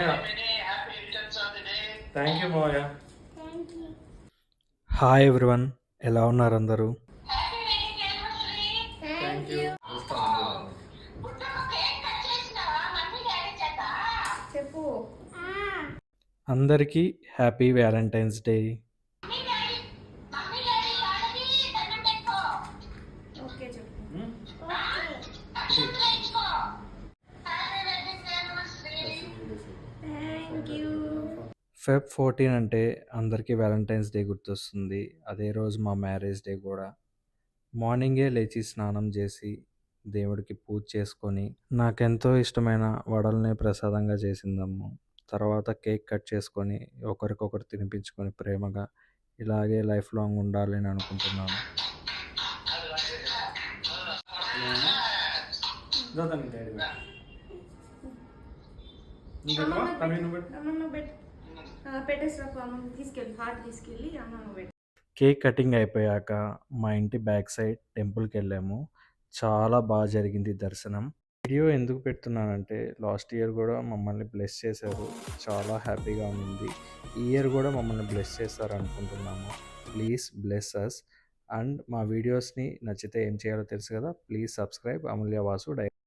మామయ్య. Thank you మామయ్య. Hi everyone, ఎలా ఉన్నారు అందరూ? Thank you. చెప్పు. అందరికీ హ్యాపీ వ్యాలంటైన్స్ డే. ఓకే చెప్పు. Thank you. ఫెబ్ 14 అంటే అందరికీ వ్యాలంటైన్స్ డే గుర్తొస్తుంది. అదే రోజు మా మ్యారేజ్ డే కూడా. మార్నింగే లేచి స్నానం చేసి దేవుడికి పూజ చేసుకొని నాకెంతో ఇష్టమైన వడల్ని ప్రసాదంగా చేసిందమ్మ. తర్వాత కేక్ కట్ చేసుకొని ఒకరికొకరు తినిపించుకొని ప్రేమగా ఇలాగే లైఫ్ లాంగ్ ఉండాలని అనుకుంటున్నాను. పెట్టేసాకు అమ్మ తీసుకెళ్ళి హార్ట్ తీసుకెళ్ళి అమ్మ పెట్టు. కేక్ కటింగ్ అయిపోయాక మా ఇంటి బ్యాక్ సైడ్ టెంపుల్కి వెళ్ళాము. చాలా బాగా జరిగింది దర్శనం. వీడియో ఎందుకు పెడుతున్నానంటే లాస్ట్ ఇయర్ కూడా మమ్మల్ని బ్లెస్ చేశారు. చాలా హ్యాపీగా ఉంది. ఈ ఇయర్ కూడా మమ్మల్ని బ్లెస్ చేస్తారు అనుకుంటున్నాము. Please bless us. అండ్ మా వీడియోస్ని నచ్చితే ఏం చేయాలో తెలుసు కదా. Please subscribe Amulya Vasu die